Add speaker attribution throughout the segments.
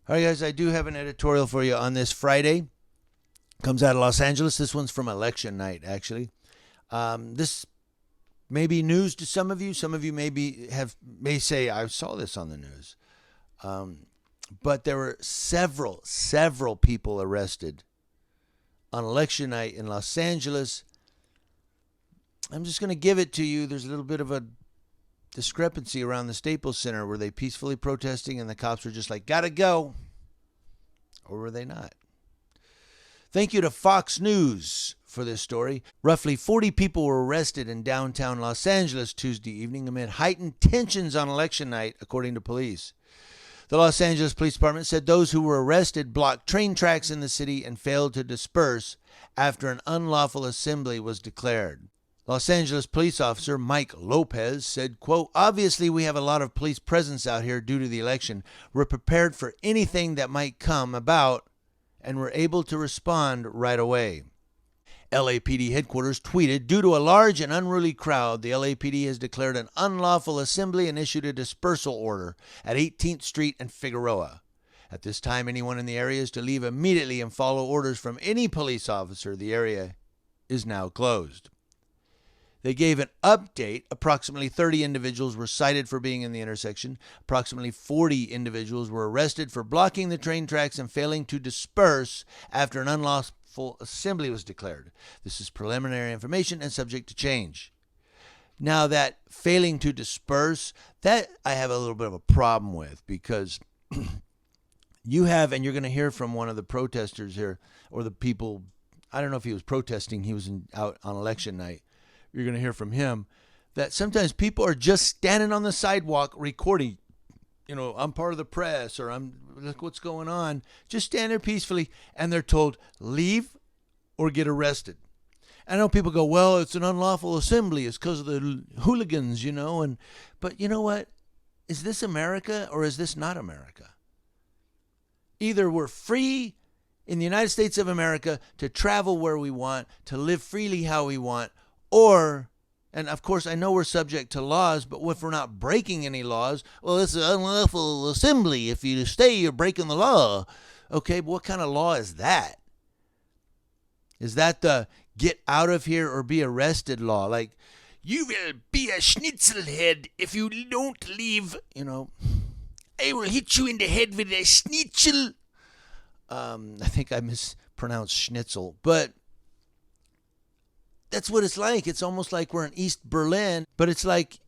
Speaker 1: All right, guys, I do have an editorial for you on this Friday. Comes out of Los Angeles. This one's from election night, actually. This may be news to some of you. Some of you may say, I saw this on the news. But there were several people arrested on election night in Los Angeles. I'm just going to give it to you. There's a little bit of a discrepancy around the Staples Center. Were they peacefully protesting and the cops were just like, gotta go? Or were they not? Thank you to Fox News for this story. Roughly 40 people were arrested in downtown Los Angeles Tuesday evening amid heightened tensions on election night, according to police. The Los Angeles Police Department said those who were arrested blocked train tracks in the city and failed to disperse after an unlawful assembly was declared. Los Angeles police officer Mike Lopez said, quote, obviously we have a lot of police presence out here due to the election. We're prepared for anything that might come about, and we're able to respond right away. LAPD headquarters tweeted, due to a large and unruly crowd, the LAPD has declared an unlawful assembly and issued a dispersal order at 18th Street and Figueroa. At this time, anyone in the area is to leave immediately and follow orders from any police officer. The area is now closed. They gave an update. Approximately 30 individuals were cited for being in the intersection. Approximately 40 individuals were arrested for blocking the train tracks and failing to disperse after an unlawful assembly was declared. This is preliminary information and subject to change. Now, that failing to disperse, that I have a little bit of a problem with, because you have, and you're going to hear from one of the protesters here, or the people, I don't know if he was protesting, he was out on election night. You're going to hear from him that sometimes people are just standing on the sidewalk recording. You know, I'm part of the press, or look what's going on. Just stand there peacefully, and they're told, leave or get arrested. I know people go, well, it's an unlawful assembly. It's because of the hooligans, you know. But you know what? Is this America or is this not America? Either we're free in the United States of America to travel where we want, to live freely how we want, or, and of course I know we're subject to laws, but if we're not breaking any laws, well, it's an unlawful assembly. If you stay, you're breaking the law. Okay, but what kind of law is that? Is that the get out of here or be arrested law? Like, you will be a schnitzelhead if you don't leave, you know. I will hit you in the head with a schnitzel. I think I mispronounced schnitzel, but that's what it's like. It's almost like we're in East Berlin, but it's like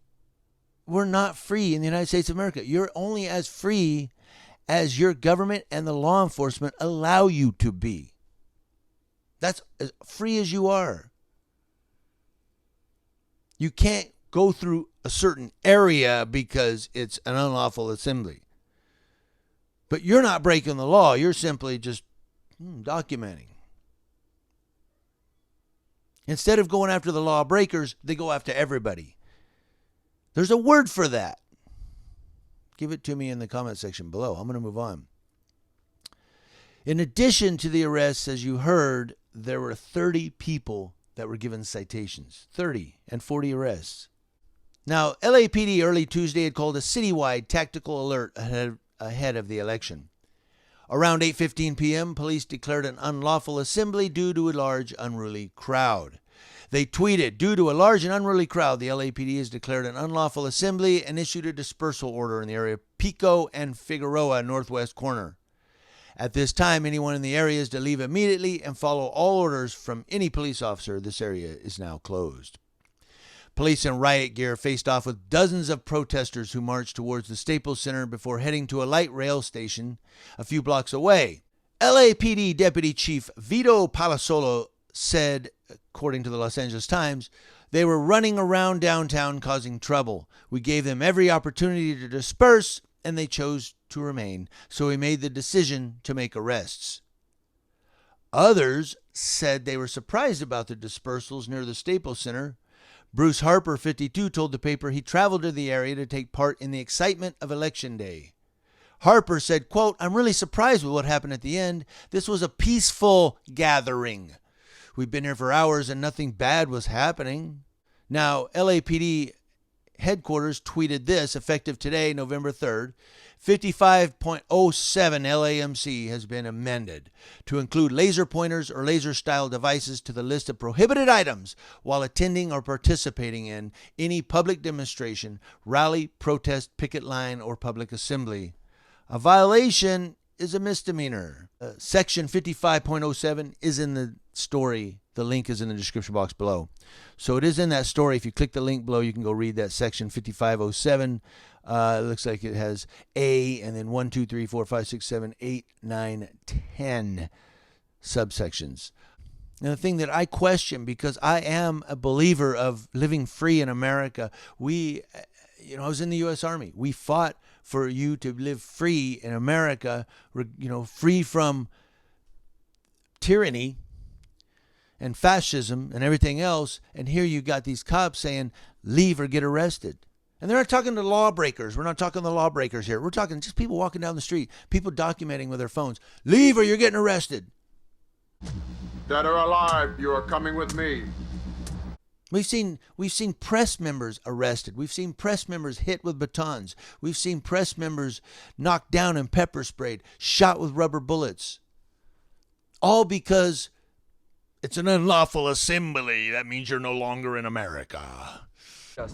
Speaker 1: we're not free in the United States of America. You're only as free as your government and the law enforcement allow you to be. That's as free as you are. You can't go through a certain area because it's an unlawful assembly. But you're not breaking the law. You're simply just documenting. Instead of going after the lawbreakers, they go after everybody. There's a word for that. Give it to me in the comment section below. I'm going to move on. In addition to the arrests, as you heard, there were 30 people that were given citations. 30 and 40 arrests. Now, LAPD early Tuesday had called a citywide tactical alert ahead of the election. Around 8:15 p.m., police declared an unlawful assembly due to a large, unruly crowd. They tweeted, due to a large and unruly crowd, the LAPD has declared an unlawful assembly and issued a dispersal order in the area of Pico and Figueroa northwest corner. At this time, anyone in the area is to leave immediately and follow all orders from any police officer. This area is now closed. Police in riot gear faced off with dozens of protesters who marched towards the Staples Center before heading to a light rail station a few blocks away. LAPD Deputy Chief Vito Palazzolo said, according to the Los Angeles Times, they were running around downtown causing trouble. We gave them every opportunity to disperse, and they chose to remain, so we made the decision to make arrests. Others said they were surprised about the dispersals near the Staples Center. Bruce Harper, 52, told the paper he traveled to the area to take part in the excitement of Election Day. Harper said, quote, I'm really surprised with what happened at the end. This was a peaceful gathering. We've been here for hours and nothing bad was happening. Now, LAPD headquarters tweeted this, effective today, November 3rd. 55.07 LAMC has been amended to include laser pointers or laser-style devices to the list of prohibited items while attending or participating in any public demonstration, rally, protest, picket line, or public assembly. A violation is a misdemeanor. Section 55.07 is in the story. The link is in the description box below. So it is in that story. If you click the link below, you can go read that section 5507. It looks like it has A and then 1, 2, 3, 4, 5, 6, 7, 8, 9, 10 subsections. And the thing that I question, because I am a believer of living free in America, I was in the U.S. Army. We fought for you to live free in America, free from tyranny and fascism and everything else. And here you got these cops saying, leave or get arrested. And they're not talking to lawbreakers. We're not talking to lawbreakers here. We're talking just people walking down the street, people documenting with their phones. Leave or you're getting arrested.
Speaker 2: Dead or alive, you are coming with me.
Speaker 1: We've seen press members arrested. We've seen press members hit with batons. We've seen press members knocked down and pepper sprayed, shot with rubber bullets. All because it's an unlawful assembly. That means you're no longer in America.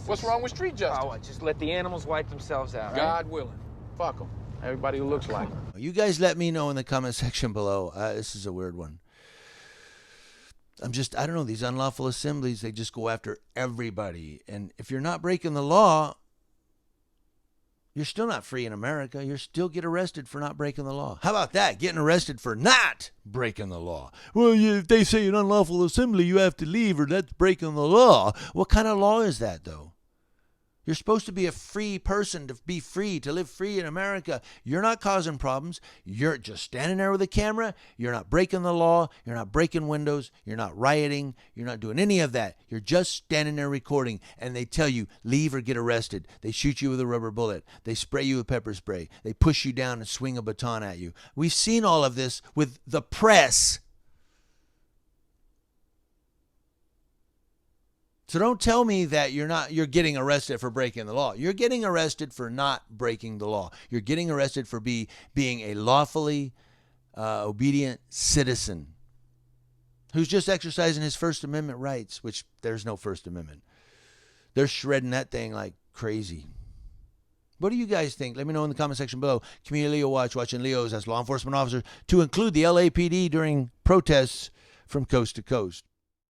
Speaker 2: What's wrong with street justice?
Speaker 3: Oh, just let the animals wipe themselves out.
Speaker 2: God willing. Fuck them. Everybody who looks like them.
Speaker 1: You guys let me know in the comment section below. This is a weird one. I don't know, these unlawful assemblies, they just go after everybody. And if you're not breaking the law, you're still not free in America. You still get arrested for not breaking the law. How about that? Getting arrested for not breaking the law. Well, if they say an unlawful assembly, you have to leave or that's breaking the law. What kind of law is that, though? You're supposed to be a free person, to be free, to live free in America. You're not causing problems. You're just standing there with a camera. You're not breaking the law. You're not breaking windows. You're not rioting. You're not doing any of that. You're just standing there recording, and they tell you, leave or get arrested. They shoot you with a rubber bullet. They spray you with pepper spray. They push you down and swing a baton at you. We've seen all of this with the press. So don't tell me that you're getting arrested for breaking the law. You're getting arrested for not breaking the law. You're getting arrested for being a lawfully obedient citizen who's just exercising his First Amendment rights, which there's no First Amendment. They're shredding that thing like crazy. What do you guys think? Let me know in the comment section below. Community Leo watching Leos as law enforcement officers to include the LAPD during protests from coast to coast.